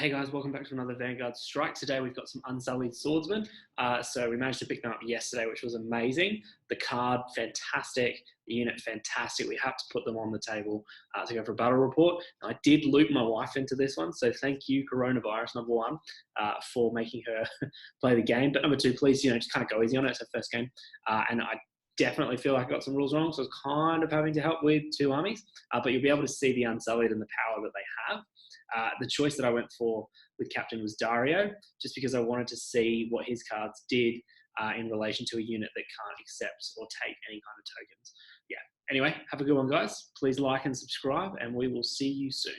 Hey guys, welcome back to another Vanguard Strike. Today we've got some Unsullied Swordsmen. So we managed to pick them up yesterday, which was amazing. The card, fantastic. The unit, fantastic. We had to put them on the table to go for a battle report. I did loop my wife into this one, so thank you, coronavirus, number one, for making her play the game. But number two, please, just kind of go easy on it. It's her first game. And I definitely feel like I got some rules wrong, so I was kind of having to help with two armies. But you'll be able to see the Unsullied and the power that they have. The choice that I went for with Captain was Dario, just because I wanted to see what his cards did in relation to a unit that can't accept or take any kind of tokens. Yeah. Anyway, have a good one, guys. Please like and subscribe, and we will see you soon.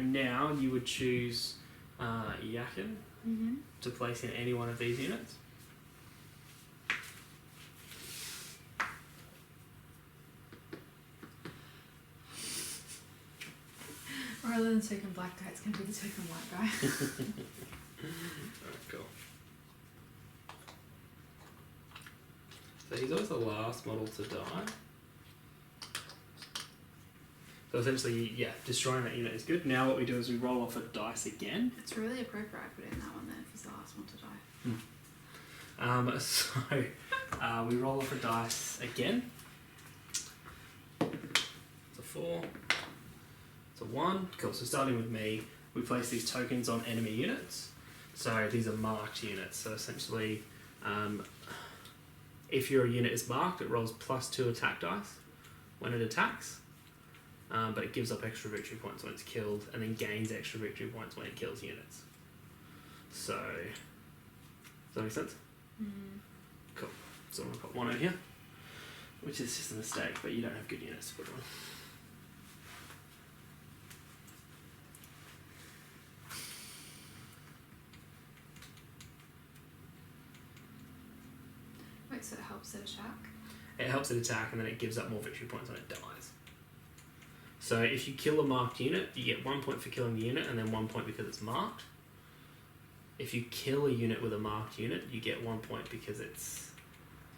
Now you would choose Yakin to place in any one of these units. Rather than token black guy, it's going to be the token white guy. Alright, cool. So he's always the last model to die. So essentially, yeah, destroying that unit is good. Now what we do is we roll off a dice again. It's really appropriate I put in that one there if he's the last one to die. So we roll off a dice again. It's a 4. It's a 1. Cool. So starting with me, we place these tokens on enemy units. So these are marked units. So essentially, if your unit is marked, it rolls +2 attack dice when it attacks. But it gives up extra victory points when it's killed, and then gains extra victory points when it kills units. So, does that make sense? Cool. So I'm going to put 1 out here, which is just a mistake, but you don't have good units to put on. Wait, so it helps it attack? It helps it attack, and then it gives up more victory points when it dies. So if you kill a marked unit, you get 1 point for killing the unit, and then 1 point because it's marked. If you kill a unit with a marked unit, you get 1 point because it's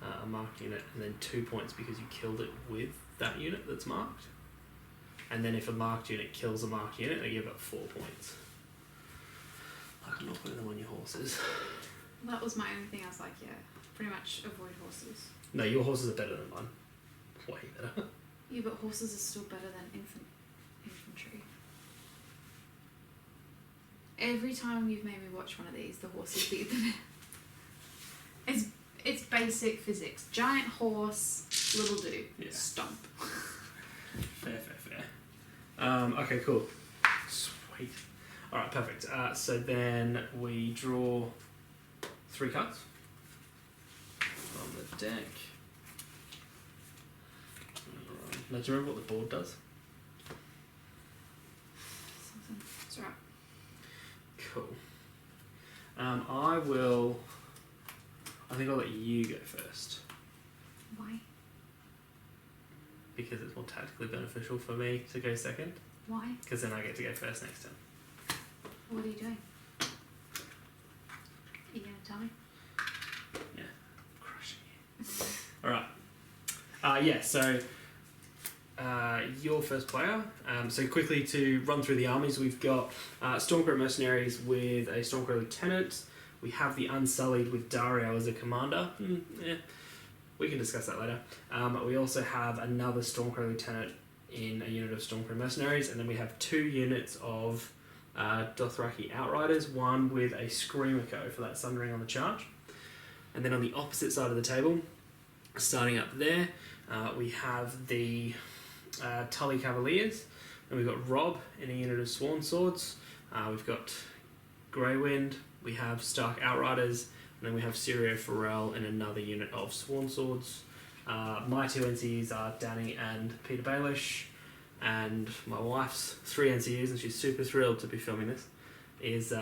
a marked unit, and then 2 points because you killed it with that unit that's marked. And then if a marked unit kills a marked unit, they give up 4 points. I'm not putting them on your horses. That was my only thing. I was like, yeah, pretty much avoid horses. No, your horses are better than mine. Way better. Yeah, but horses are still better than infantry. Every time you've made me watch one of these, the horses beat them. It's basic physics. Giant horse, little dude, stomp. Fair. Okay, cool. Sweet. Alright, perfect. So then we draw 3 cards on the deck. Now, do you remember what the board does? It's alright. Cool. I think I'll let you go first. Why? Because it's more tactically beneficial for me to go second. Why? Because then I get to go first next time. What are you doing? Are you going to tell me? Yeah. Crushing you. Alright. So your first player. So quickly to run through the armies, we've got Stormcrow Mercenaries with a Stormcrow Lieutenant. We have the Unsullied with Dario as a commander. We can discuss that later. We also have another Stormcrow Lieutenant in a unit of Stormcrow Mercenaries, and then we have 2 units of Dothraki Outriders, one with a Scream Echo for that Sundering on the charge. And then on the opposite side of the table, starting up there, we have the Tully Cavaliers, and we've got Rob in a unit of Sworn Swords. We've got Greywind, we have Stark Outriders, and then we have Sirio Farrell in another unit of Sworn Swords. My 2 NCUs are Danny and Peter Baelish, and my wife's 3 NCUs, and she's super thrilled to be filming this, is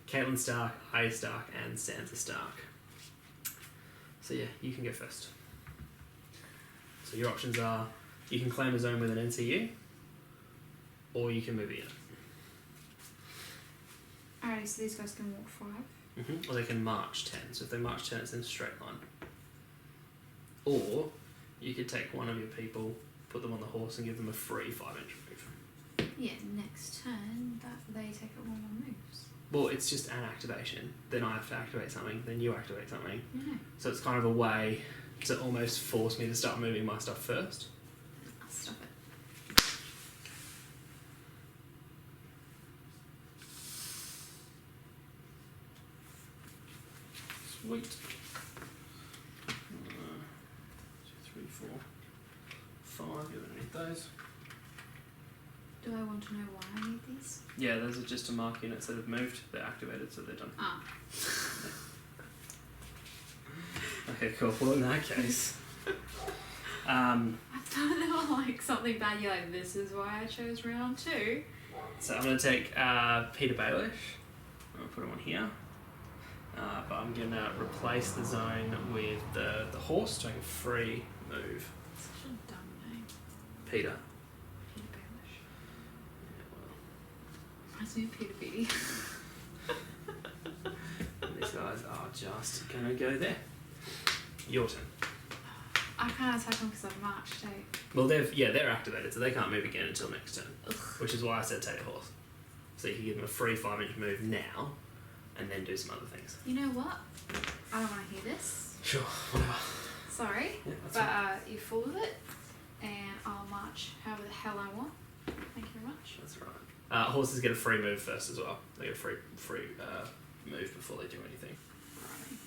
Caitlin Stark, Arya Stark, and Sansa Stark. So yeah, you can go first. So your options are, you can claim a zone with an NCU, or you can move a unit. Alright, so these guys can walk 5. Or they can march 10. So if they march 10, it's in a straight line. Or you could take one of your people, put them on the horse, and give them a free 5-inch move. Yeah, next turn that they take it 1 more moves. Well, it's just an activation. Then I have to activate something. Then you activate something. Yeah. So it's kind of a way to almost force me to start moving my stuff first. I'll stop it. Sweet. 2, 3, 4, 5. You're gonna need those. Do I want to know why I need these? Yeah, those are just to mark units that have moved. They're activated, so they're done. Ah. Okay, cool. Well, in that case, I thought they were like something bad. You're like, this is why I chose round 2. so I'm going to take Peter Baelish. I'm going to put him on here. But I'm going to replace the zone with the horse, doing a free move. Such a dumb name. Peter. Peter Baelish. Yeah, Reminds me of Peter Beattie. well, these guys are just going to go there. Your turn. I can't attack them because I've marched 8. Well, they're activated, so they can't move again until next turn. Ugh. Which is why I said take a horse. So you can give them a free 5-inch move now, and then do some other things. You know what? I don't want to hear this. Sure, whatever. Sorry. Yeah, that's But fine. you fool with it, and I'll march however the hell I want. Thank you very much. That's right. Horses get a free move first as well. They get a free move before they do anything. Alright.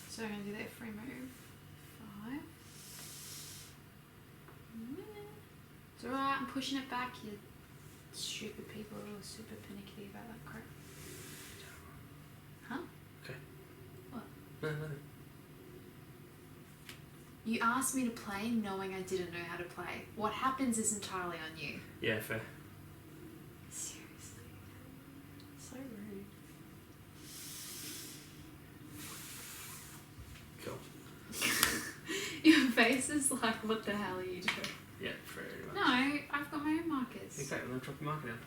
So I'm going to do that free move. 5. It's alright, I'm pushing it back, you stupid people who are super panicky about that crap. Huh? Okay. What? No. You asked me to play knowing I didn't know how to play. What happens is entirely on you. Yeah, fair. Seriously. So rude. Cool. Your face is like, what the hell are you doing? Yeah, very much. No, I've got my own markers. Exactly, then drop your marker down.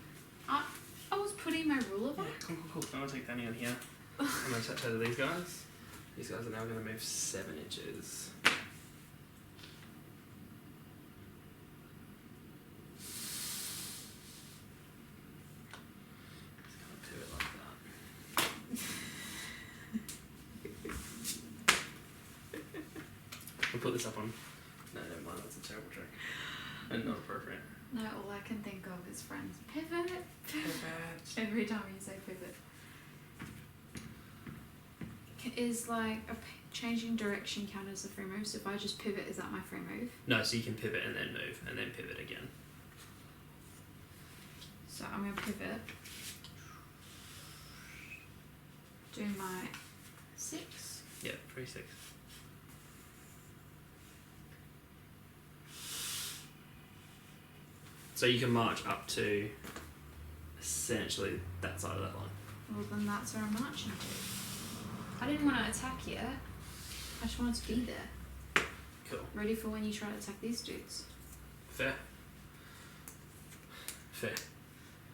I was putting my ruler Yeah, back. cool. I'm going to take Danny on here. I'm going to touch over these guys. These guys are now going to move 7 inches. Just kind of pivot like that. We'll put this up on... No, never mind, that's a terrible trick. And not appropriate. No, all I can think of is friends. Pivot. Pivot. Every time you say pivot. Is like changing direction count as a free move? So if I just pivot, is that my free move? No, so you can pivot and then move, and then pivot again. So I'm going to pivot. Do my 6. Yeah, 3, 6. So you can march up to essentially that side of that line. Well, then that's where I'm marching to. I didn't want to attack yet. I just wanted to be there. Cool. Ready for when you try to attack these dudes. Fair.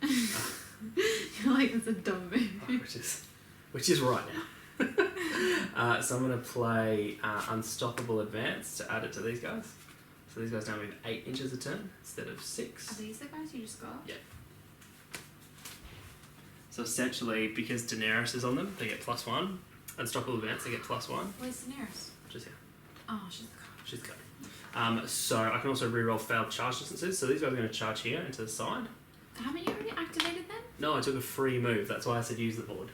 You're like, that's a dumb move. Which is right now. So I'm going to play Unstoppable Advance to add it to these guys. So these guys now move 8 inches a turn instead of 6. Are these the guys you just got? Yeah. So essentially, because Daenerys is on them, they get +1. Unstoppable events, they get +1. Where's Daenerys? Just here. Oh, she's the card. She's the card. So I can also reroll failed charge distances. So these guys are going to charge here and to the side. Haven't you already activated them? No, I took a free move. That's why I said use the board.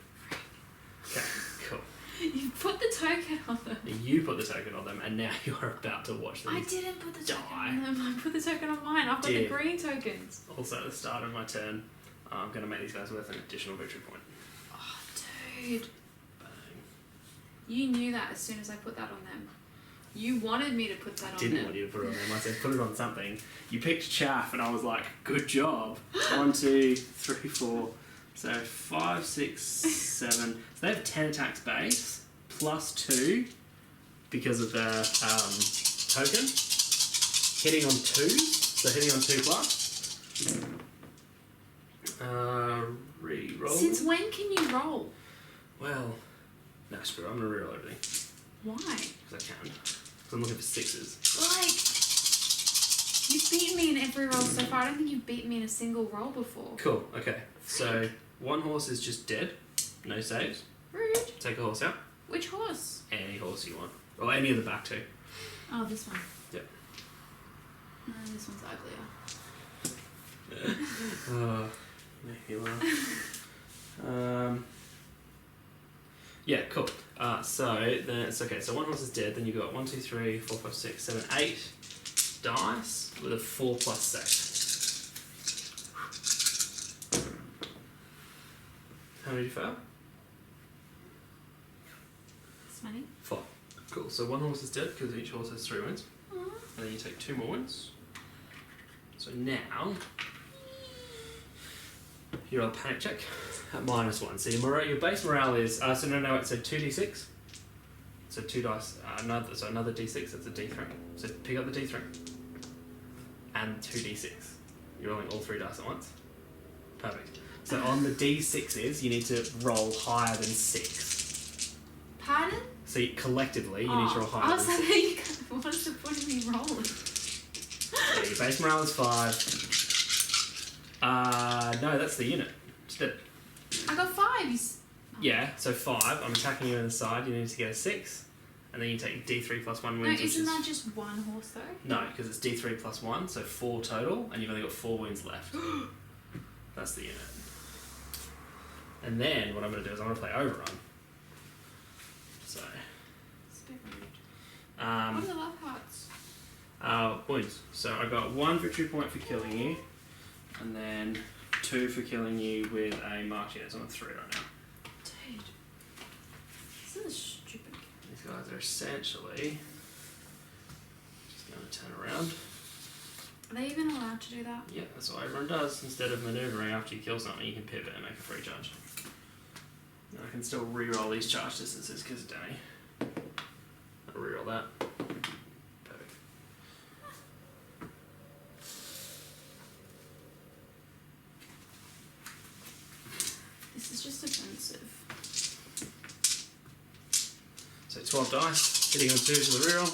Okay, cool. You put the token on them. You put the token on them, and now you're about to watch them. I didn't put the token die. on them. I put the token on mine. I've got the green tokens. Also, at the start of my turn, I'm going to make these guys worth an additional victory point. Oh, dude. Bang. You knew that as soon as I put that on them. You wanted me to put that on them. I didn't want you to put it on them. I said put it on something. You picked chaff, and I was like, good job. 1, 2, 3, 4. So 5, 6, 7. So they have 10 attacks base, +2 because of the token. Hitting on 2s, so hitting on 2+. Reroll. Since when can you roll? Well, no, screw it. I'm going to reroll everything. Why? Because I can. Because I'm looking for 6s. Like, you've beaten me in every roll so far. I don't think you've beaten me in a single roll before. Cool, okay. So, one horse is just dead. No saves. Rude. Take a horse out. Which horse? Any horse you want. Or any of the back two. Oh, this one. Yep. No, this one's uglier. Oh, make me laugh. Yeah, cool. So then it's okay. So one horse is dead. Then you've got 1, 2, 3, 4, 5, 6, 7, 8 dice with a 4+ save. How many did you fail? This many? 5. Cool. So one horse is dead because each horse has 3 wounds. Aww. And then you take 2 more wounds. So now you roll a panic check at -1. So your base morale is so 2d6. So 2 dice, another d6. That's a d3. So pick up the d3 and 2d6. You're rolling all 3 dice at once. Perfect. So on the d6s, you need to roll higher than 6. Pardon? So collectively, you need to roll higher I than was 6. like, you what's the point of me rolling? So your base morale is 5. No, that's the unit. It's dead. I got 5. Yeah, so 5. I'm attacking you on the side. You need to get a 6. And then you take d3 + 1 No, wounds. isn't that just one horse though? No, because it's d3 + 1, so 4 total, and you've only got 4 wounds left. That's the unit. And then what I'm going to do is I'm going to play Overrun. So. It's a bit rude. What Um, are the love hearts? Wounds. So I got 1 victory point for killing you, and then 2 for killing you with a marked unit. So I'm on 3 right now. Dude. This is a stupid game. These guys are essentially just going to turn around. Are they even allowed to do that? Yeah, that's what everyone does. Instead of manoeuvring after you kill something, you can pivot and make a free charge. And I can still re-roll these charge distances because of Danny. I'll re-roll that. Perfect. This is just offensive. So 12 dice, hitting on 2 to the reroll.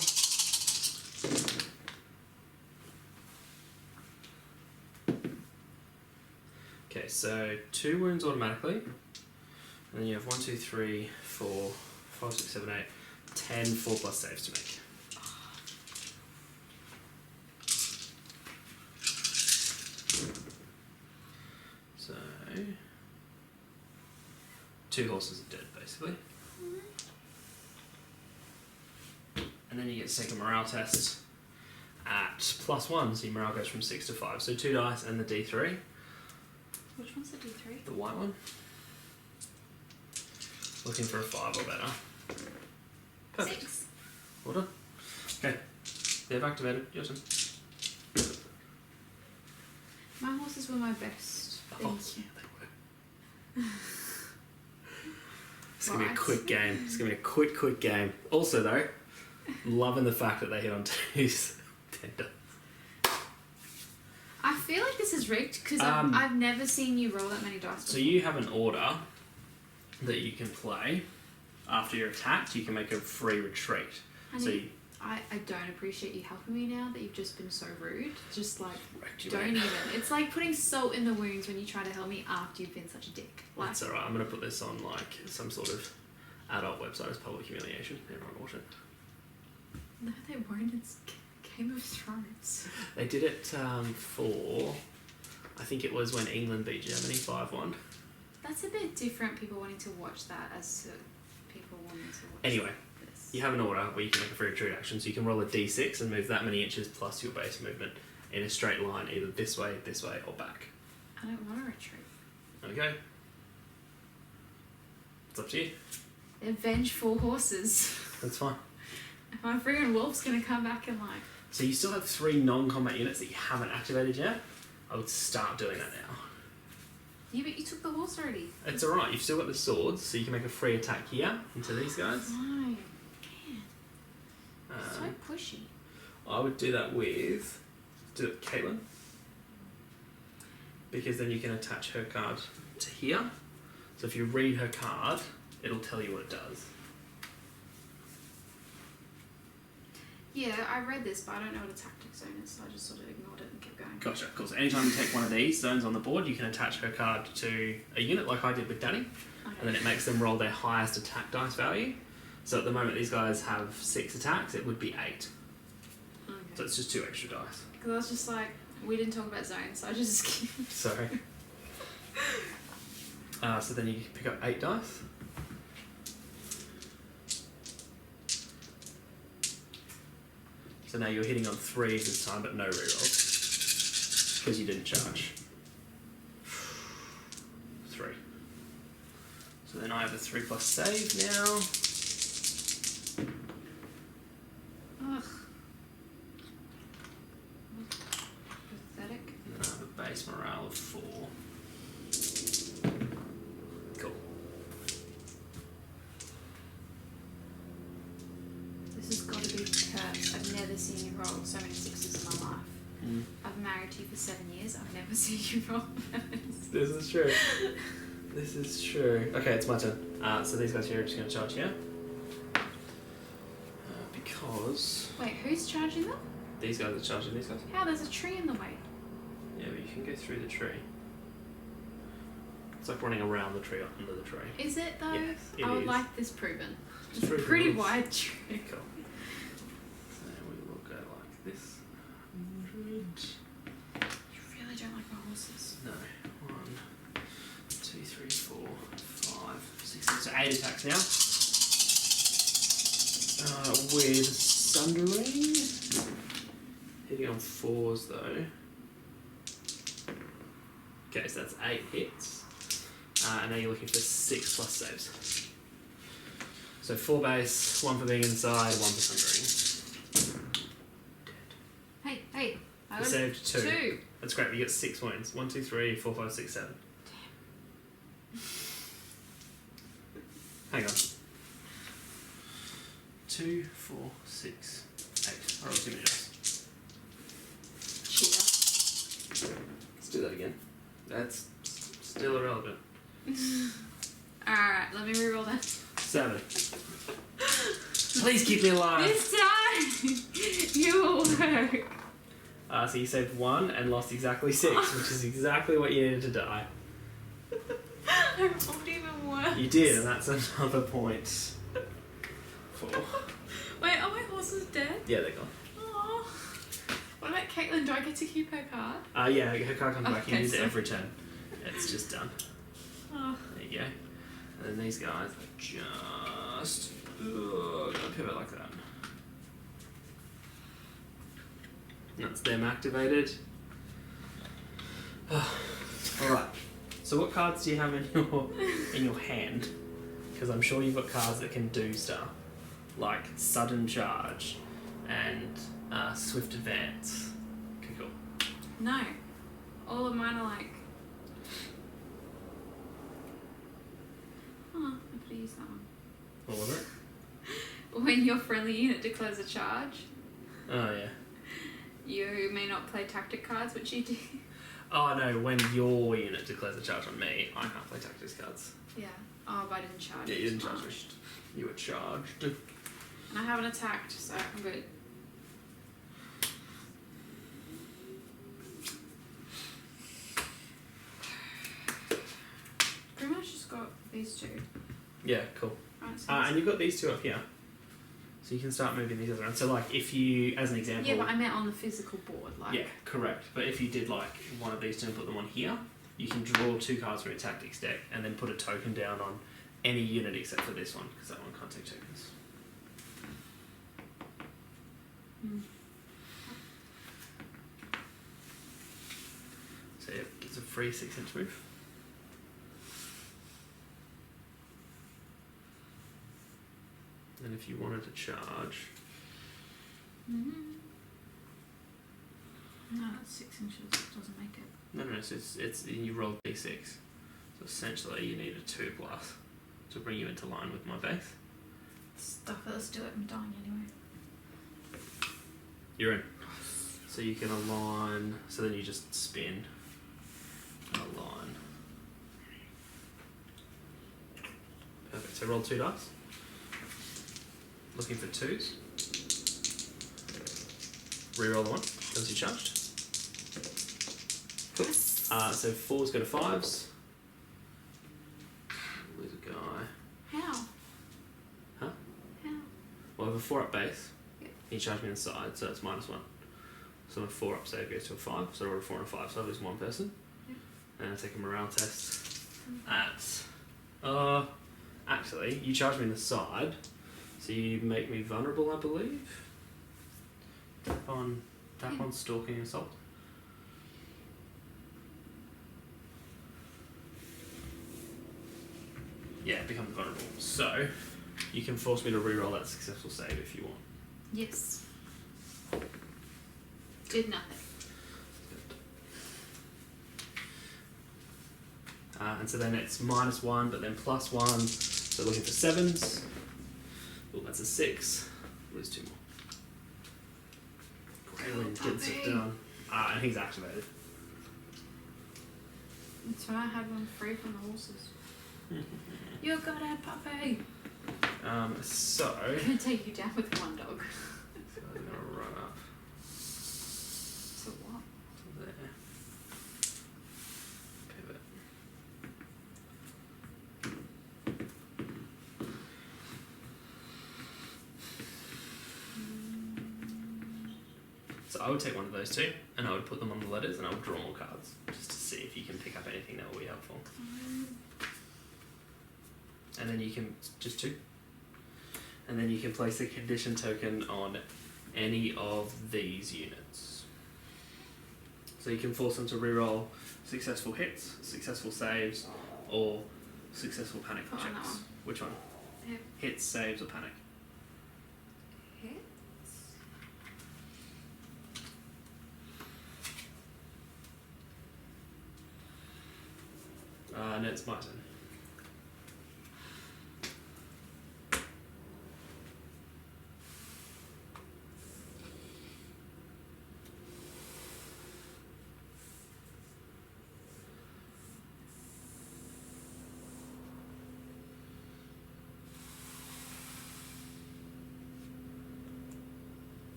Okay, so 2 wounds automatically. And then you have 1, 2, 3, 4, 5, 6, 7, 8, 10 4+ saves to make. So 2 horses are dead basically. And then you get second morale test at +1, so your morale goes from 6 to 5. So 2 dice and the d3. Which one's the D3? The white one. Looking for a 5 or better. Perfect. 6. Well done. Okay. They've activated. Your turn. My horses were my best. Oh, Thank you. yeah, they were. It's gonna be a Right. quick game. It's gonna be a quick game. Also though, loving the fact that they hit on 2s. Tender. I feel like this is rigged because I've never seen you roll that many dice So before. you have an order that you can play after you're attacked. You can make a free retreat. So you, I don't appreciate you helping me now that you've just been so rude. Just like, Wrecked you, don't mate. even. It's like putting salt in the wounds when you try to help me after you've been such a dick. Like, That's alright, I'm going to put this on like some sort of adult website as public humiliation. Everyone watch it. no, they won't. It's Game of Thrones. They did it for, I think it was when England beat Germany 5-1. That's a bit different, people wanting to watch that as to people wanting to watch Anyway, this. you have an order where you can make a free retreat action, so you can roll a d6 and move that many inches plus your base movement in a straight line, either this way, or back. I don't want to retreat. Okay? It's up to you. They're vengeful horses. That's fine. My friggin' wolf's gonna come back and like... So you still have 3 non-combat units that you haven't activated yet. I would start doing that now. Yeah, but you took the horse already. It's alright, you've still got the swords, so you can make a free attack here into these guys. No. Man. So Um, pushy. I would do that with Caitlin. Because then you can attach her card to here. So if you read her card, it'll tell you what it does. Yeah, I read this, but I don't know what a tactic zone is, so I just sort of ignored it and kept going. Gotcha, cool. So anytime you take one of these zones on the board, you can attach her card to a unit like I did with Danny. Okay. And then it makes them roll their highest attack dice value. So at the moment these guys have 6 attacks, it would be 8. Okay. So it's just 2 extra dice. Because I was just like, we didn't talk about zones, so I just skipped. Sorry. So then you pick up 8 dice. So now you're hitting on 3s this time, but no rerolls. Because you didn't charge. 3. So then I have a 3+ save now. Ugh. Pathetic. And then I have a base morale of 4. Cool. This has got to be cursed. I've never seen you roll so many 6s in my life. I've been married to you for 7 years. I've never seen you roll this. This is true. This is true. Okay, it's my turn. So these guys here are just going to charge here. Because Wait, who's charging them? these guys are charging these guys. How? There's a tree in the way. Yeah, but you can go through the tree. It's like running around the tree or under the tree. Is it though? Yes, it I would is. like this proven. Just It's a prove the pretty rules. wide tree. Cool. So we will go like this. 100. You really don't like my horses. No. 1, 2, 3, 4, 5, 6, 7. So 8 attacks now. With Sundering. Hitting on 4s though. Okay, so that's 8 hits. And now you're looking for 6+ saves. So 4 base, 1 for being inside, 1 for Sundering. Dead. Hey, I You got saved 2. 2. That's great, but you get 6 wounds. 1, 2, 3, 4, 5, 6, 7. Hang on. 2, 4, 6, 8. I rolled too many dice. Cheater. Let's do that again. That's still irrelevant. Alright, let me reroll that. 7. Please keep me alive. This time! You will work. So you saved 1 and lost exactly 6, which is exactly what you needed to die. I rolled even worse. You did, and that's another point. 4. Wait, are my horses dead? Yeah, they're gone. Aww. What about Caitlin? Do I get to keep her card? Yeah, her card comes back. You Okay, use it so- every turn. It's just done. Oh. There you go. And then these guys are just gonna pivot like that. That's them activated. Alright. So what cards do you have in your hand? Because I'm sure you've got cards that can do stuff. Like sudden charge and swift advance. Okay, cool. No. All of mine are like... Oh, I could have used that one. All of it? When your friendly unit declares a charge, Oh yeah. you may not play tactic cards, which you do. Oh no, when your unit declares a charge on me, I can't play tactics cards. Yeah. Oh, but I didn't charge. Yeah, you didn't It's charge me. charged. You were charged. And I haven't attacked, so I'm good. Pretty much just got these two. Yeah, cool. Right, so And you've got these two up here. So you can start moving these around. So like if you, as an example... Yeah, but I meant on the physical board. Like. Yeah, correct. But if you did like one of these two and put them on here, you can draw 2 cards from your tactics deck and then put a token down on any unit except for this one, because that one can't take tokens. So yeah, it's a free 6-inch move. And if you wanted to charge... No, that's 6 inches. It doesn't make it. No, so it's you roll d6. So essentially you need a 2+ to bring you into line with my base. Stuff it, let's do it. I'm dying anyway. You're in. So you can align, so then you just spin and align. Perfect. So roll 2 dice. Looking for 2s. Reroll the 1, because you charged. Cool. So 4s go to 5s. Lose a guy. How? Huh? How? Well, I have a 4 up base. Yep. You charge me on the side, so it's -1. So my 4 up save goes to a 5, so I roll a 4 and a 5, so I lose 1 person. Yep. And I take a morale test at... actually, you charge me on the side, so you make me vulnerable, I believe. Tap on Stalking Assault. Yeah, it becomes vulnerable. So, you can force me to reroll that successful save if you want. Yes. Did nothing. And so then it's -1, but then +1. So looking for 7s. Oh, that's a 6. Lose 2 more. Alien gets it done. And he's activated. That's why I had one free from the horses. You're gonna puppy! So... I'm gonna take you down with one dog. So I'm gonna run up So what? to there. Pivot. So I would take one of those 2, and I would put them on the letters, and I would draw more cards, just to see if you can pick up anything that will be helpful. And then you can, just 2. And then you can place a condition token on any of these units. So you can force them to reroll successful hits, successful saves, or successful panic Put on that checks. one. Which one? Yep. Hits, saves, or panic? Hits? No, it's my turn.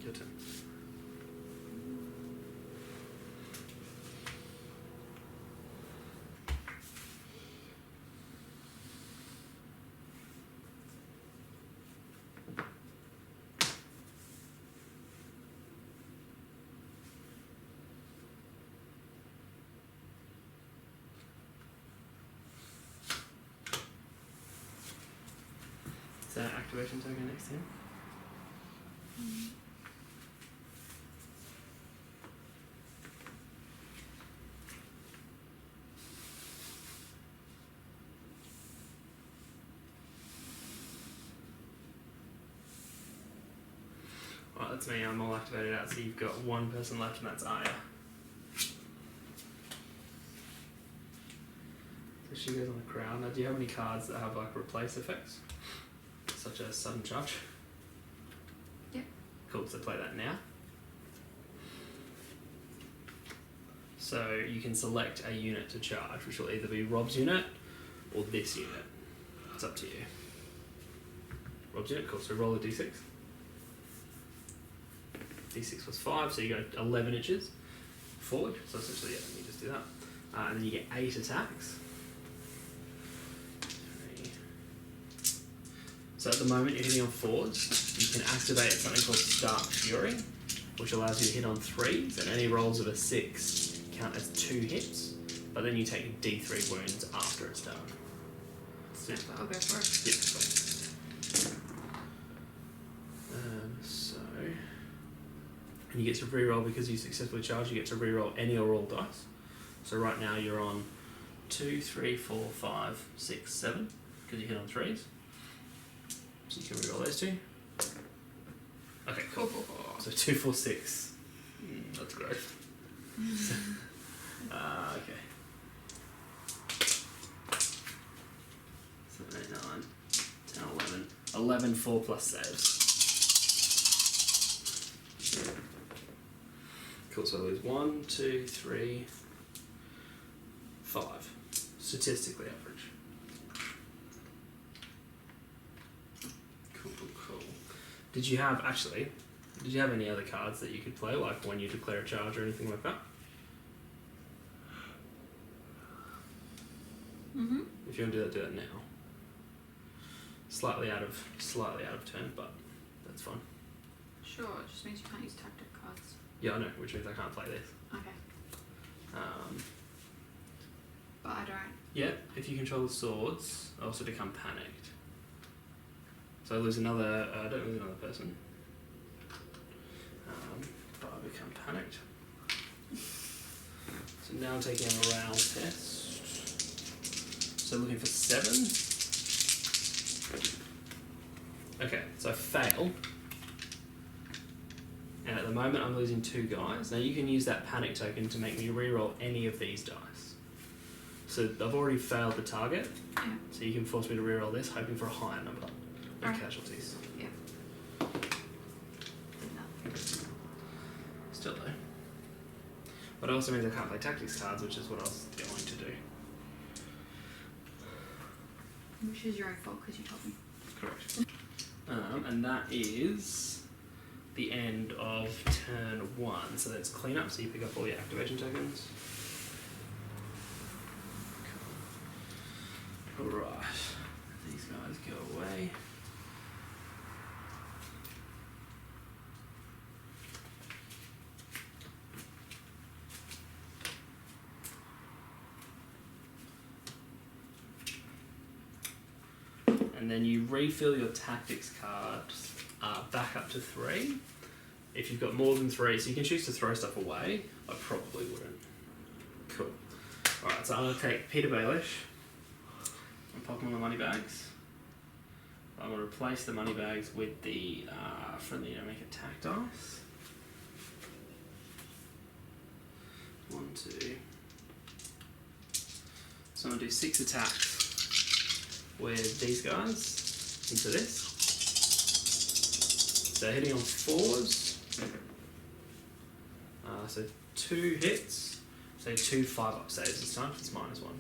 Your turn. Is that activation token next to him? Well, that's me, I'm all activated out, so you've got 1 person left, and that's Aya. So she goes on the crown. Now, do you have any cards that have like replace effects? Such as sudden charge? Yep. Cool, so play that now. So you can select a unit to charge, which will either be Rob's unit or this unit. It's up to you. Rob's unit, cool. So roll a d6. D6 was 5, so you go 11 inches forward. So essentially, yeah, you just do that. And then you get 8 attacks. 3. So at the moment you're hitting on 4s. You can activate something called Stark Fury, which allows you to hit on 3s, and any rolls of a 6 count as 2 hits, but then you take D3 wounds after it's done. So I'll go for it. Yeah, fine. And you get to reroll because you successfully charged, you get to reroll any or all dice. So right now you're on 2, 3, 4, 5, 6, 7, because you hit on 3s. So you can reroll those 2. Okay, cool. So 2, 4, 6. That's great. Okay. 7, 8, 9, 10, 11. 11 4 plus saves. Cool, so there's 1, 2, 3, 5. Statistically average. Cool. Did you have any other cards that you could play, like when you declare a charge or anything like that? Mm-hmm. If you want to do that now. Slightly out of turn, but that's fine. Sure, it just means you can't use tactic cards. Yeah, I know, which means I can't play this. Okay. But I don't. Yeah, if you control the swords, I also become panicked. So I lose another, I don't lose another person. But I become panicked. So now I'm taking a morale test. So looking for 7. Okay, so I fail. And at the moment I'm losing 2 guys. Now you can use that panic token to make me reroll any of these dice. So I've already failed the target. Yeah. So you can force me to reroll this, hoping for a higher number of casualties. Yeah. Still though. But it also means I can't play tactics cards, which is what I was going to do. Which is your own fault because you told me. Correct. And that is the end of turn 1. So that's cleanup, so you pick up all your activation tokens. Cool. Alright. These guys go away. And then you refill your tactics cards back up to 3. If you've got more than 3, so you can choose to throw stuff away. I probably wouldn't. Cool. Alright, so I'm going to take Peter Baelish and pop him on the money bags. I'm going to replace the money bags with the friendly dynamic attack dice. 1, 2. So I'm going to do 6 attacks with these guys into this. So hitting on 4s. So 2 hits. So 2 5-up saves this time, it's -1.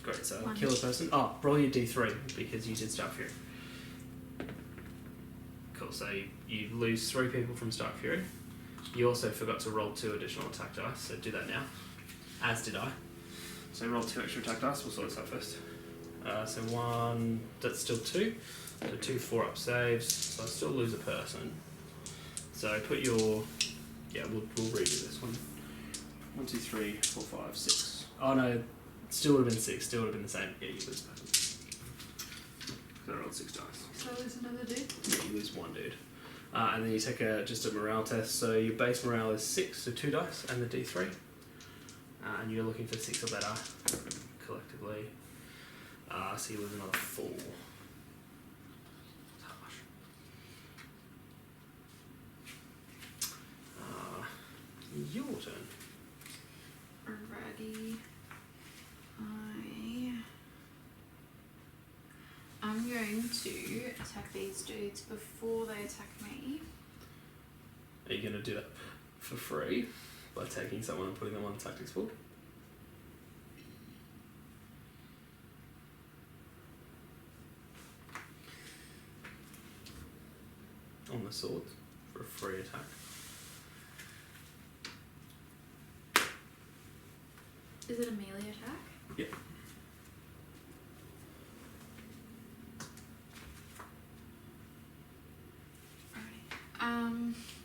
Great, so kill a person. Oh, roll your d3 because you did Stark Fury. Cool, so you lose 3 people from Stark Fury. You also forgot to roll 2 additional attack dice, so do that now. As did I. So roll 2 extra attack dice, we'll sort this out first. So 1, that's still 2. So 2 4-up saves, so I still lose a person. So put your, we'll redo this one. 1, 2, 3, 4, 5, 6. Oh no, still would have been 6, still would have been the same. Yeah, you lose a person. So I rolled 6 dice. So I lose another dude? Yeah, you lose 1 dude. And then you take just a morale test. So your base morale is 6, so 2 dice and the d3. And you're looking for 6 or better collectively. So you lose another 4. That's harsh. Your turn. Alrighty. I'm going to attack these dudes before they attack me. Are you going to do that for free by taking someone and putting them on the tactics board. On the swords for a free attack. Is it a melee attack? Yep.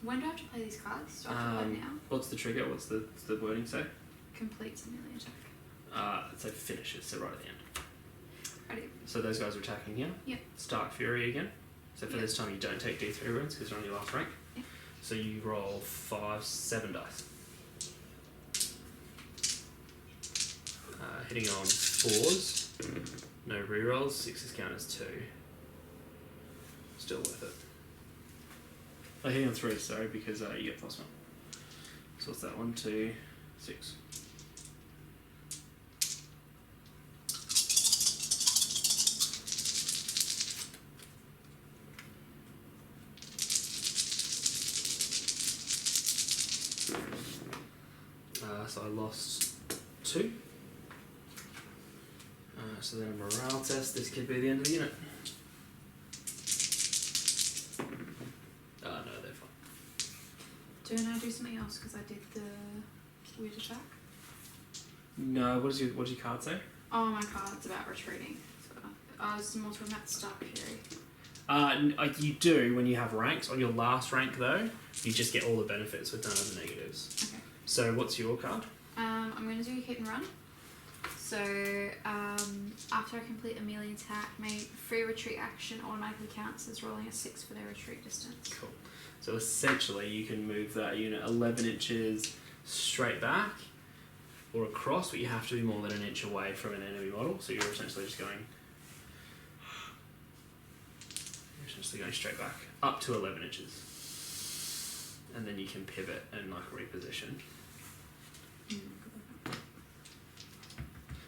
When do I have to play these cards? Do I have to play now? What's the trigger? What's the wording say? Completes a melee attack. It's like finishes, so right at the end. Ready? So those guys are attacking here. Yep. Stark Fury again. So for Yep. this time you don't take D3 wounds because you're on your last rank. Yep. So you roll 5, 7 dice. Hitting on 4s. No rerolls. 6s count as 2. Still worth it. Oh, hitting on 3, sorry, because you get +1. So what's that? 1, 2, 6. So I lost 2. So then a morale test. This could be the end of the unit. No, they're fine. Don't I do something else because I did the weird attack? No, what does your card say? Oh, my card's about retreating. So I was more talking about Stark Fury. You do when you have ranks. On your last rank though, you just get all the benefits with none of the negatives. Okay. So what's your card? I'm going to do a hit and run. So after I complete a melee attack, my free retreat action automatically counts as rolling a 6 for their retreat distance. Cool. So essentially you can move that unit 11 inches straight back or across, but you have to be more than an inch away from an enemy model. So you're essentially just going straight back up to 11 inches. And then you can pivot and like reposition.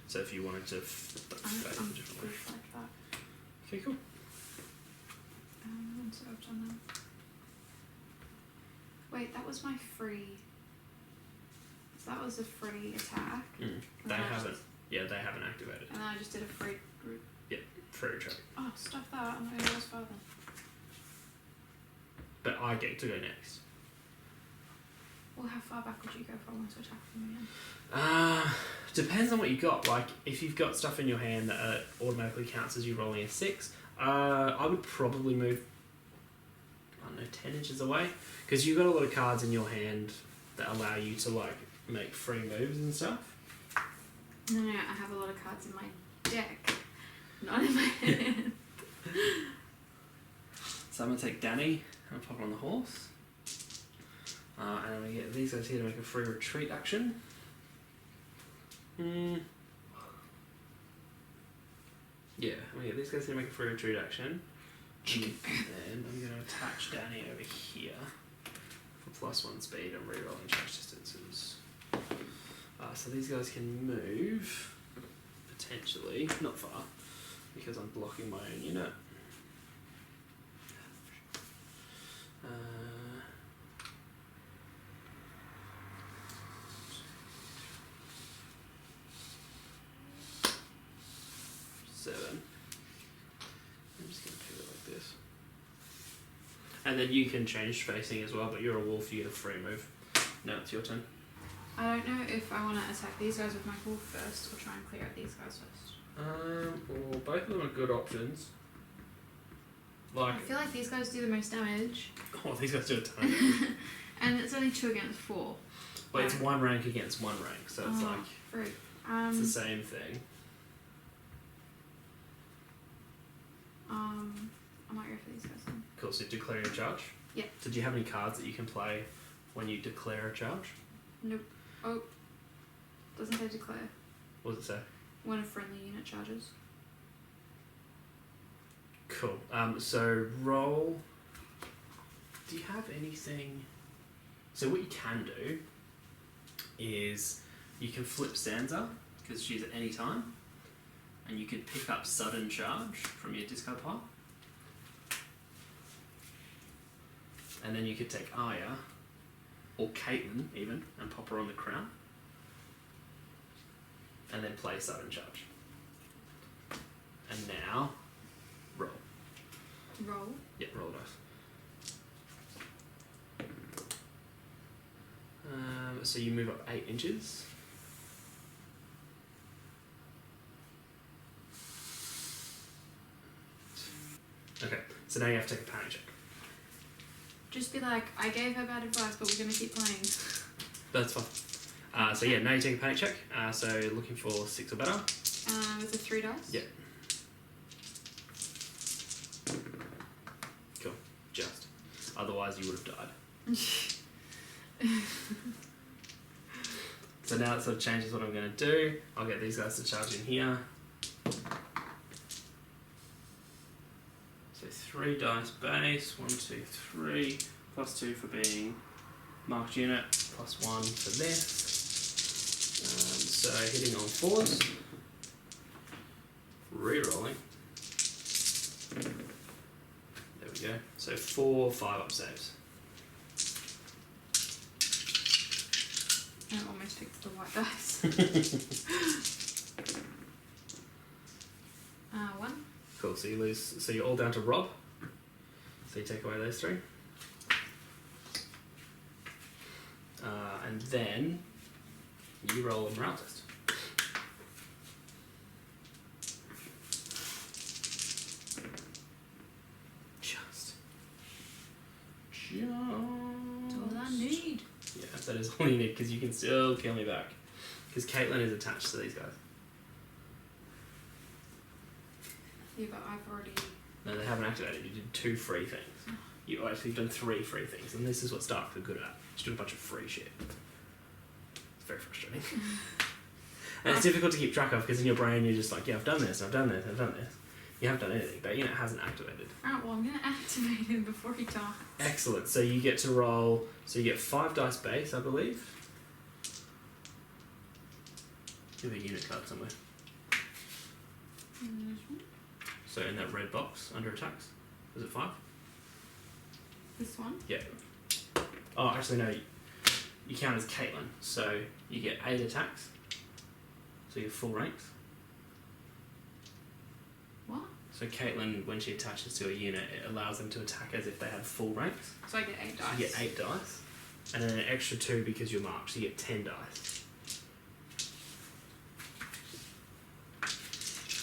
So if you wanted to face a different way. Like that. Okay, cool. So I've done that. Wait, that was my free. So that was a free attack. They haven't. Yeah, they haven't activated. And then I just did a free. Free retreat. Oh, stuff that. I'm not going to go as far then. But I get to go next. Well, how far back would you go if I wanted to attack them again? Depends on what you got. Like, if you've got stuff in your hand that automatically counts as you rolling a 6, I would probably move, 10 inches away. Because you've got a lot of cards in your hand that allow you to, like, make free moves and stuff. No, I have a lot of cards in my deck. Not in my hand. So I'm going to take Danny and pop her on the horse. And I'm going to get these guys here to make a free retreat action. Yeah, I'm going to get these guys here to make a free retreat action. And then I'm going to attach Danny over here for +1 speed and rerolling charge distances. So these guys can move, potentially, not far, because I'm blocking my own unit. 7. I'm just going to pivot like this. And then you can change spacing as well, but you're a wolf, you get a free move. Now it's your turn. I don't know if I want to attack these guys with my wolf first or try and clear out these guys first. Well, both of them are good options. Like, I feel like these guys do the most damage. Oh, these guys do a ton of damage. And it's only 2 against 4. But it's 1 rank against 1 rank, so it's like, fruit. it's the same thing. I might go for these guys then. Cool, so declare your charge? Yeah. Did you have any cards that you can play when you declare a charge? Nope. Oh. Doesn't say declare. What does it say? When a friendly unit charges. Cool. So roll. Do you have anything? So what you can do is you can flip Sansa because she's at any time, and you can pick up sudden charge from your discard pile, and then you could take Arya or Caitlin even, and pop her on the crown. And then play sudden charge. And now, roll. Roll? Yeah, roll dice. So you move up 8 inches. Okay, so now you have to take a panic check. Just be like, I gave her bad advice, but we're going to keep playing. That's fine. So yeah, now you take a panic check. So looking for 6 or better. With a 3 dice? Yeah. Cool. Just. Otherwise you would have died. So now it sort of changes what I'm going to do. I'll get these guys to charge in here. So 3 dice base. 1, 2, 3. Plus 2 for being marked unit. Plus 1 for this. So hitting on 4s. Re-rolling. There we go. So 4 5-up saves. I almost picked the white dice. 1. Cool, so you lose, so you're all down to Rob. So you take away those 3. And then you roll a morale test. Just. That's all I need. Yeah, that is all you need, because you can still kill me back. Because Caitlin is attached to these guys. Yeah, but I've already... No, they haven't activated. You did 2 free things. You've done 3 free things, and this is what Starks are good at. Just doing a bunch of free shit. It's very frustrating. And it's difficult to keep track of, because in your brain you're just like, yeah, I've done this, I've done this, I've done this. You haven't done anything, but it hasn't activated. Alright, well I'm going to activate him before he dies. Excellent. So you get to roll, so you get 5 dice base, I believe. You have a unit card somewhere. So in that red box, under attacks, is it 5? This one? Yeah. Oh, actually no, you count as Caitlin, so you get 8 attacks. So you have full ranks. What? So Caitlin, when she attaches to a unit, it allows them to attack as if they had full ranks. So I get 8 dice. So you get 8 dice, and then an extra 2 because you're marked, so you get 10 dice.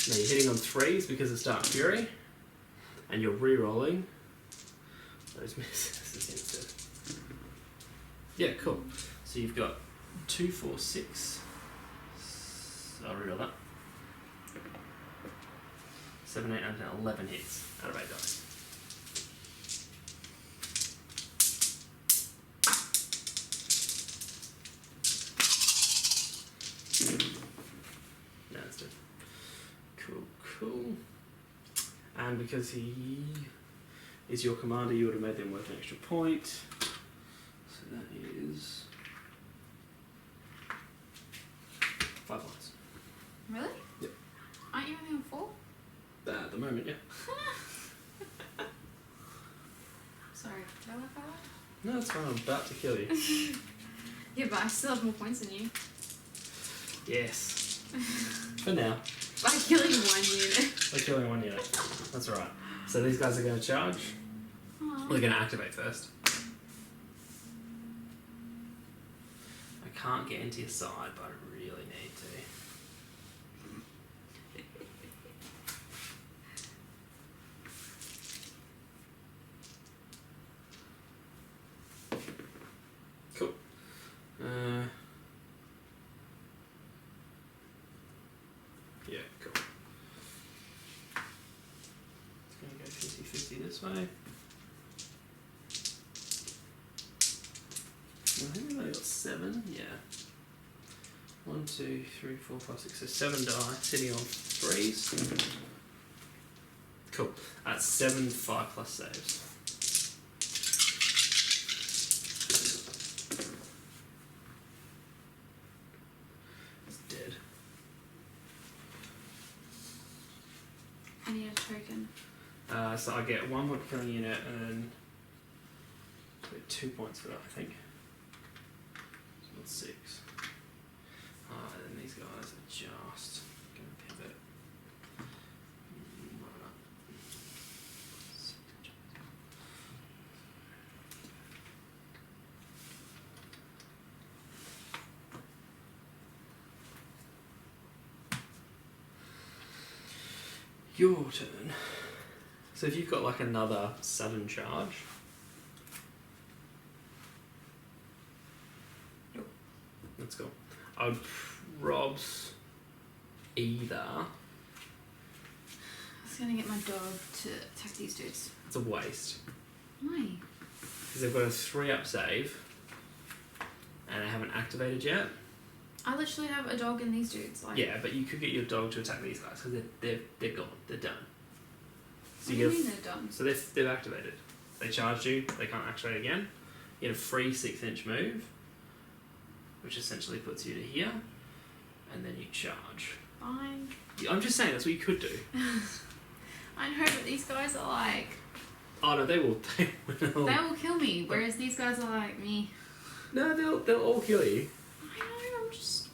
Now you're hitting on 3s because of Stark Fury, and you're re-rolling those misses instead. Yeah, cool. So you've got 2, 4, 6. I'll re-roll that. 7, 8, 9, 10, 11 hits out of 8 dice. No, that's good. Cool. And because he is your commander, you would have made them worth an extra point. So that is 5 lines. Really? Yep. Aren't you only on 4? At the moment, yeah. Sorry, did I laugh out loud? No, it's fine. I'm about to kill you. Yeah, but I still have more points than you. Yes. For now. By killing 1 unit. By killing 1 unit. That's alright. So these guys are going to charge. Aww. Well, they're going to activate first. I can't get into your side, but I really need to. Cool. Yeah, cool. It's going to go 50-50 this way. I think we've only got 7, yeah. 1, 2, 3, 4, 5, 6, so 7 die, sitting on 3s. Cool. That's 7, 5 plus saves. It's dead. I need a token. So I get 1 point per killing unit and 2 points for that, I think. That's 6. And then these guys are just going to pivot. Right up. Your turn. So if you've got like another sudden charge. Yep. Let's go. I would probs either. I was gonna get my dog to attack these dudes. It's a waste. Why? Because they've got a 3-up save. And they haven't activated yet. I literally have a dog in these dudes. Like, Yeah, but you could get your dog to attack these guys because they're gone. They're done. So what do you mean they're done? So they've activated. They charged you. They can't activate again. You get a free 6-inch move, which essentially puts you to here, and then you charge. Fine. I'm just saying that's what you could do. I know, but these guys are like. Oh no, they will. They will. They will kill me, whereas these guys are like me. No, they'll all kill you. I know. I'm just.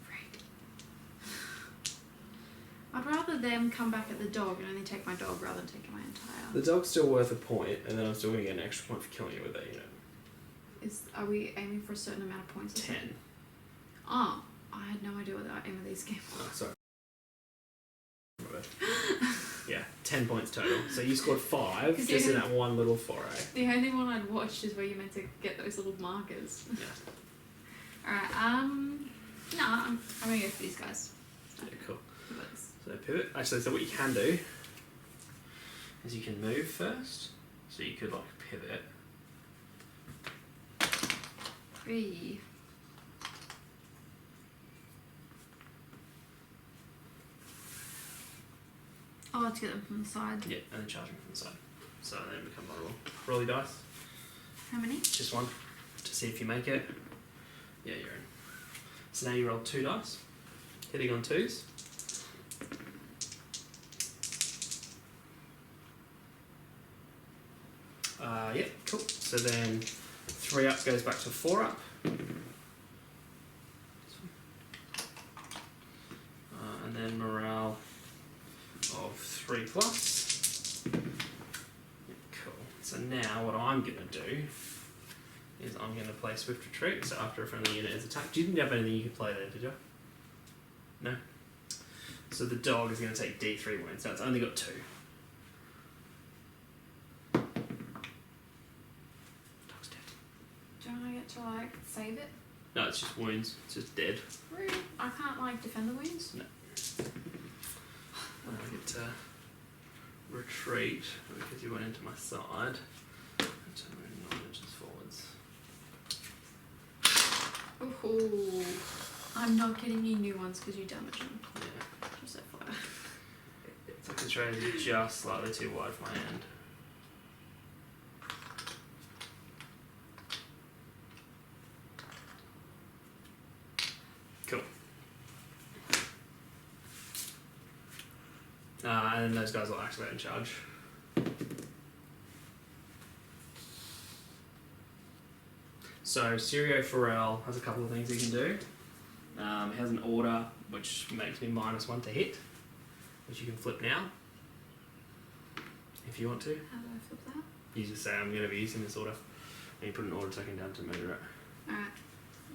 Freak. I'd rather them come back at the dog and only take my dog rather than taking my entire. The dog's still worth a point, and then I'm still going to get an extra point for killing you with it. Are we aiming for a certain amount of points? 10. Oh, I had no idea what the aim of these games Oh, sorry. Yeah, 10 points total. So you scored 5 just in that one little foray. The only one I'd watched is where you meant to get those little markers. Yeah. Alright, nah, I'm gonna go for these guys. Yeah, cool. Pivots. So pivot. Actually, so what you can do is you can move first. So you could like pivot. 3. Oh, let's get them from the side. Yeah, and then charge them from the side. So then become vulnerable. Roll your dice. How many? Just one. To see if you make it. Yeah, you're in. So now you roll 2 dice. Hitting on 2s. Yeah, cool. So then 3 up goes back to 4 up. And then morale of 3 plus. Yeah, cool. So now what I'm going to do is I'm going to play Swift Retreat. So after a friendly unit is attacked. You didn't have anything you could play there, did you? No? So the dog is going to take D3 wounds. So it's only got 2. Dog's dead. Don't I get to like save it? No, it's just wounds. It's just dead. Rude. I can't like defend the wounds? No. I get to retreat because you went into my side. And to move 9 inches forwards. Ooh. I'm not getting you new ones because you damage them. Yeah. Just FYI. So the trade is just slightly too wide for my hand. Cool. And then those guys will activate and charge. So Sirio Pharrell has a couple of things he can do. He has an order which makes me -1 to hit, which you can flip now if you want to. How do I flip that? You just say I'm going to be using this order, and you put an order token down to measure it. Alright,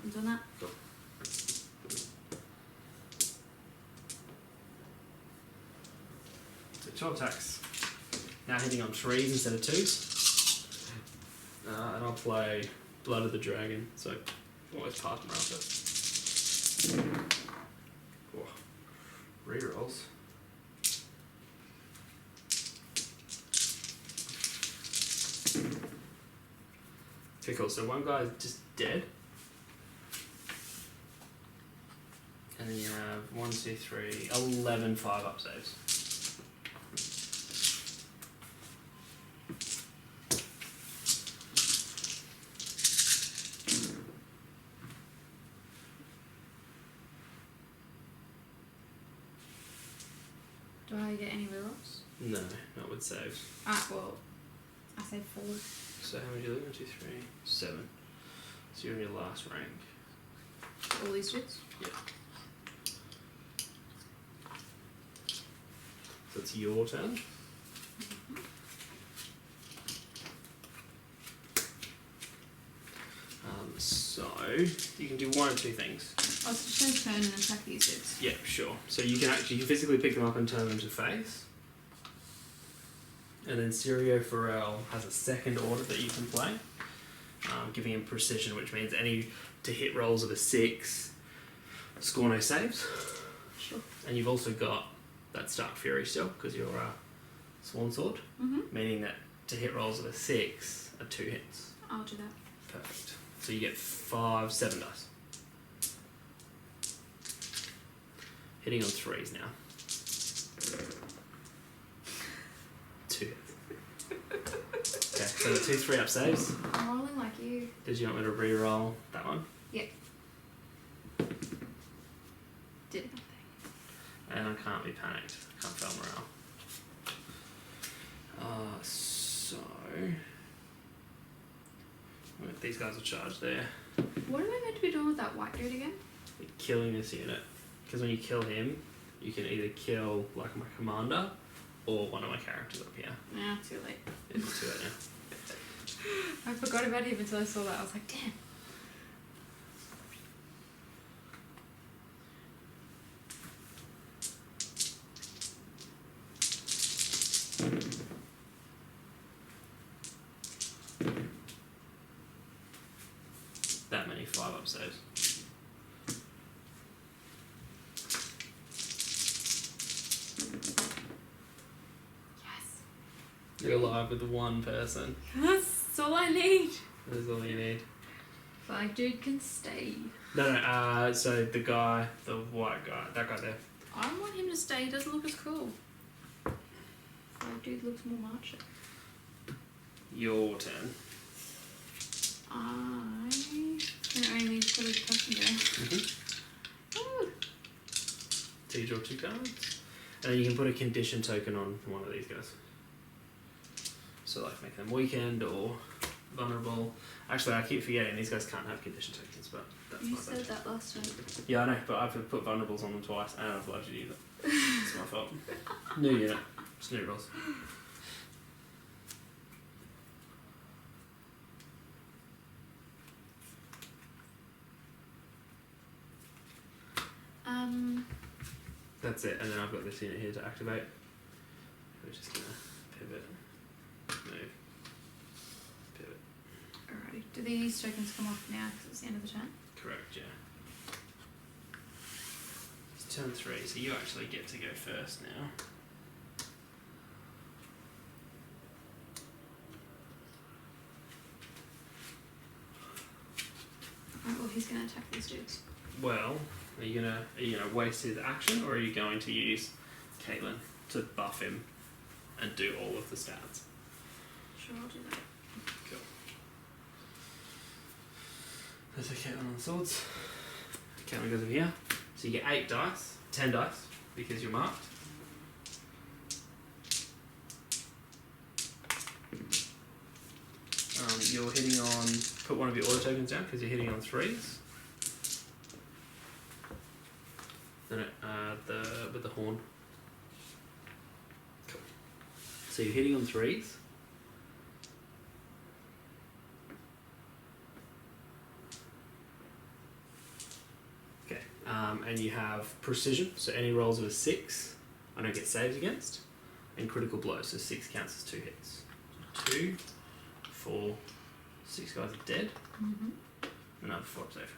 I'm doing that. Cool. So 12 attacks. Now hitting on 3s instead of 2s. And I'll play Blood of the Dragon, so always pass morale first. Oh, rerolls. Okay, cool. So one guy is just dead. And then you have 1, 2, 3, 11 5-up saves. Do I get any rerolls? No, not with saves. Well, I say 4. So how many do you lose? 1, 2, 3, 7. So you're in your last rank. All these dudes? Yeah. So it's your turn. So you can do one of two things. I was just going to turn and attack these dudes. Yeah, sure. So you can physically pick them up and turn them to face. And then Sirio Pharrell has a second order that you can play, giving him precision, which means any to hit rolls of a 6, score no saves. Sure. And you've also got that Stark Fury still, because you're a Sworn Sword, meaning that to hit rolls of a 6 are 2 hits. I'll do that. Perfect. So you get 7 dice. Hitting on 3s now. 2 hits. Okay, so the 2 3-up saves. I'm rolling like you. Did you want me to re-roll that one? Yeah. Did nothing. And I can't be panicked. I can't fail morale. So... these guys will charge there. What am I meant to be doing with that white dude again? You're killing this unit. Because when you kill him, you can either kill like my commander or one of my characters up here. Nah, too late. It's too late now. I forgot about him until I saw that. I was like, damn. That many 5-up saves. Yes. You're alive with one person. That's all I need. That's all you need. Black dude can stay. No, so the guy, the white guy, that guy there. I don't want him to stay. He doesn't look as cool. Black dude looks more macho. Your turn. I can only put a person there. Ooh. So you draw 2 cards. And then you can put a condition token on one of these guys. So like make them weakened or vulnerable. Actually, I keep forgetting these guys can't have condition tokens, but that's You my said bad. that last time. Yeah, I know, but I've put vulnerables on them twice and I've allowed you to use it. It's my fault. New unit. Just new rules. That's it, and then I've got this unit here to activate. We're just gonna pivot, move, pivot. Alrighty. Do these tokens come off now because it's the end of the turn? Correct, yeah. It's turn 3, so you actually get to go first now. Alright, well he's gonna attack these dudes. Well, are you gonna waste his action, or are you going to use Caitlin to buff him and do all of the stats? Sure, I'll do that. Cool. Let's take Caitlin on the swords. Caitlin goes over here. So you get 8 dice, 10 dice, because you're marked. You're hitting on, put one of your auto tokens down because you're hitting on 3s. Then with the horn. Cool. So you're hitting on 3s. Okay. And you have precision, so any rolls of a 6, I don't get saves against, and critical blows, so 6 counts as 2 hits. 2, 4, 6 guys are dead. Another 4 save.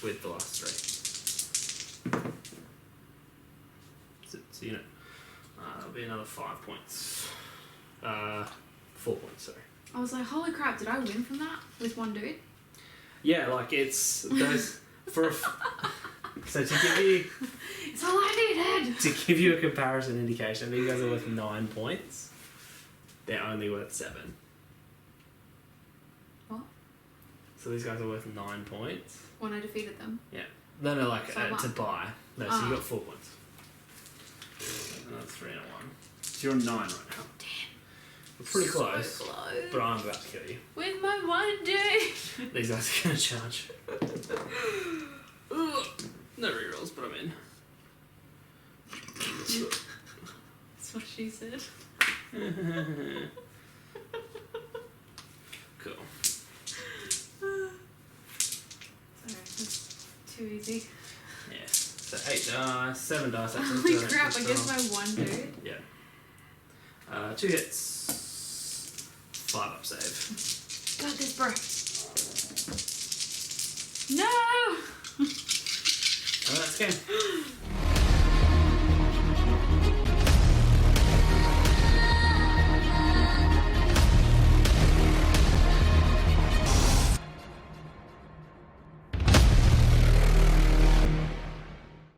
With the last 3. So unit. That'll be another 5 points. 4 points, sorry. I was like, holy crap, did I win from that with one dude? Yeah, like it's those for. So to give you. It's all I needed! To give you a comparison indication, these guys are worth 9 points. They're only worth 7. What? So these guys are worth 9 points. When I defeated them? Yeah. No, like So to buy. No, so you got 4 points. Another 3 and a 1. So you're on 9 right now. Damn. We're pretty So close, close. but I'm about to kill you. With my one day. These guys are going to charge. Ugh. No rerolls, but I'm in. That's what she said. Cool. Sorry, that's too easy. Yeah. So 8 dice, 7 dice. That's Holy crap, I guess my one dude. Yeah. 2 hits. 5 up save. Got this, bro. No! Oh, that's game.